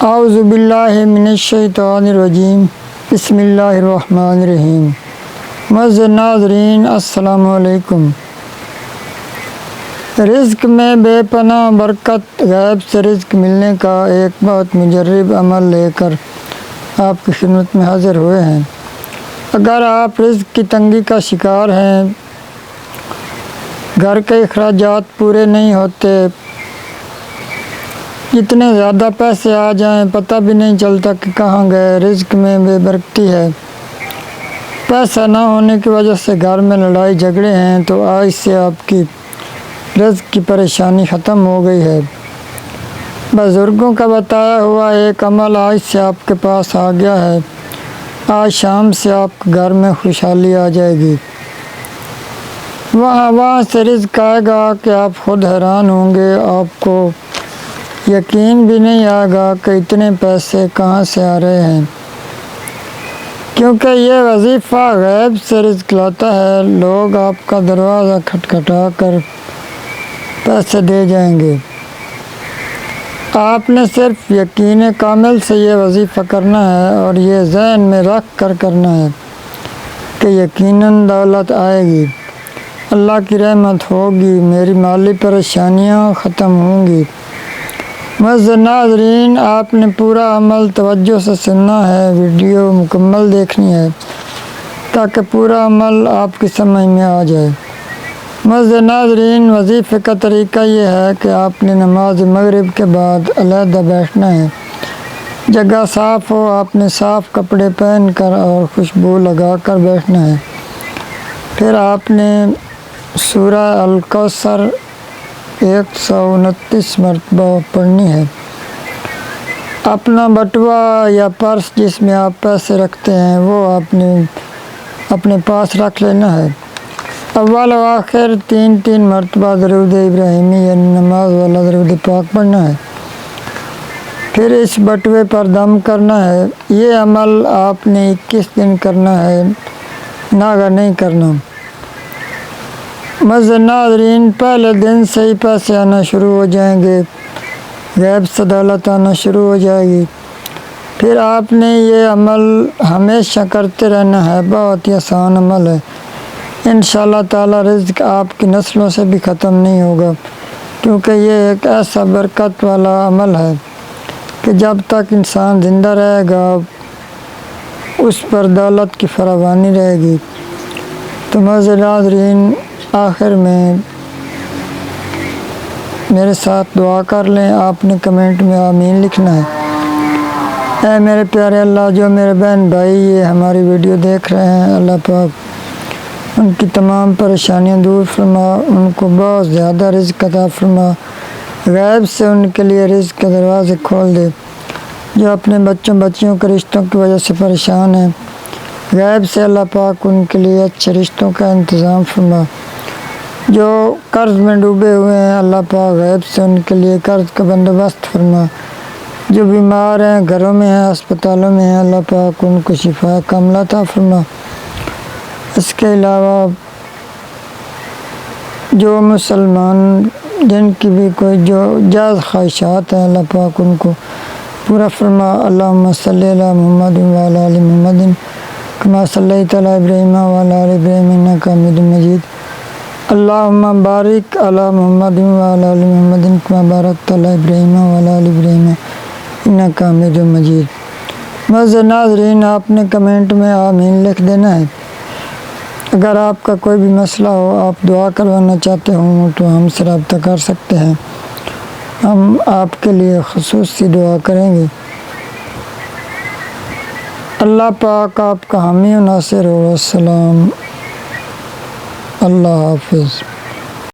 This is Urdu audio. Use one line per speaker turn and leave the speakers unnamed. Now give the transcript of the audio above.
اعوذ باللہ من الشیطان الرجیم بسم اللہ الرحمن الرحیم۔ معزز ناظرین السلام علیکم۔ رزق میں بے پناہ برکت، غیب سے رزق ملنے کا ایک بہت مجرب عمل لے کر آپ کی خدمت میں حاضر ہوئے ہیں۔ اگر آپ رزق کی تنگی کا شکار ہیں، گھر کے اخراجات پورے نہیں ہوتے، جتنے زیادہ پیسے آ جائیں پتہ بھی نہیں چلتا کہ کہاں گئے، رزق میں بے برکتی ہے، پیسہ نہ ہونے کی وجہ سے گھر میں لڑائی جھگڑے ہیں، تو آج سے آپ کی رزق کی پریشانی ختم ہو گئی ہے۔ بزرگوں کا بتایا ہوا ایک عمل آج سے آپ کے پاس آ گیا ہے۔ آج شام سے آپ کے گھر میں خوشحالی آ جائے گی۔ وہاں سے رزق آئے گا کہ آپ خود حیران ہوں گے، آپ کو یقین بھی نہیں آئے گا کہ اتنے پیسے کہاں سے آ رہے ہیں، کیونکہ یہ وظیفہ غیب سے رزق لاتا ہے۔ لوگ آپ کا دروازہ کھٹکھٹا کر پیسے دے جائیں گے، آپ نے صرف یقین کامل سے یہ وظیفہ کرنا ہے اور یہ ذہن میں رکھ کر کرنا ہے کہ یقیناً دولت آئے گی، اللہ کی رحمت ہوگی، میری مالی پریشانیاں ختم ہوں گی۔ معزز ناظرین، آپ نے پورا عمل توجہ سے سننا ہے، ویڈیو مکمل دیکھنی ہے تاکہ پورا عمل آپ کی سمجھ میں آ جائے۔ معزز ناظرین، وظیفے کا طریقہ یہ ہے کہ آپ نے نماز مغرب کے بعد علیحدہ بیٹھنا ہے، جگہ صاف ہو، آپ نے صاف کپڑے پہن کر اور خوشبو لگا کر بیٹھنا ہے۔ پھر آپ نے سورہ الکوثر 129 مرتبہ پڑھنی ہے۔ اپنا بٹوا یا پرس جس میں آپ پیسے رکھتے ہیں وہ آپ نے اپنے پاس رکھ لینا ہے۔ اول و آخر 3 مرتبہ درود ابراہیمی یعنی نماز والا درود پاک پڑھنا ہے۔ پھر اس بٹوے پر دم کرنا ہے۔ یہ عمل آپ نے 21 دن کرنا ہے، ناغہ نہیں کرنا۔ معزز ناظرین، پہلے دن سے ہی پیسے آنا شروع ہو جائیں گے، غیب سے دولت آنا شروع ہو جائے گی۔ پھر آپ نے یہ عمل ہمیشہ کرتے رہنا ہے، بہت ہی آسان عمل ہے۔ انشاءاللہ تعالی رزق آپ کی نسلوں سے بھی ختم نہیں ہوگا، کیونکہ یہ ایک ایسا برکت والا عمل ہے کہ جب تک انسان زندہ رہے گا اس پر دولت کی فراوانی رہے گی۔ تو معزز ناظرین، آخر میں میرے ساتھ دعا کر لیں۔ آپ نے کمنٹ میں آمین لکھنا ہے۔ اے میرے پیارے اللہ، جو میرے بہن بھائی یہ ہماری ویڈیو دیکھ رہے ہیں، اللہ پاک ان کی تمام پریشانیاں دور فرما، ان کو بہت زیادہ رزق عطا فرما، غیب سے ان کے لیے رزق کے دروازے کھول دے۔ جو اپنے بچیوں کے رشتوں کی وجہ سے پریشان ہیں، غیب سے اللہ پاک ان کے لیے اچھے رشتوں کا انتظام فرما۔ جو قرض میں ڈوبے ہوئے ہیں، اللہ پاک غیب سے ان کے لیے قرض کا بندوبست فرما۔ جو بیمار ہیں، گھروں میں ہیں، اسپتالوں میں ہیں، اللہ پاک ان کو شفا کاملہ عطا فرما۔ اس کے علاوہ جو مسلمان جن کی بھی کوئی جو جائز خواہشات ہیں، اللہ پاک ان کو پورا فرما۔ اللہم صلی علی محمد وعلی آل محمد کما صلیت علی ابراہیم وعلی آل ابراہیم انک حمید مجید۔ اللہم بارک علی محمد وعلی آل محمد کما بارکت علی ابراہیم وعلی آل ابراہیم انک حمید مجید۔ معزز ناظرین، آپ نے کمنٹ میں آمین لکھ دینا ہے۔ اگر آپ کا کوئی بھی مسئلہ ہو، آپ دعا کروانا چاہتے ہوں تو ہم سے رابطہ کر سکتے ہیں، ہم آپ کے لیے خصوصی دعا کریں گے۔ اللہ پاک آپ کا حامی و ناصر ہو۔ السلام، اللہ حافظ۔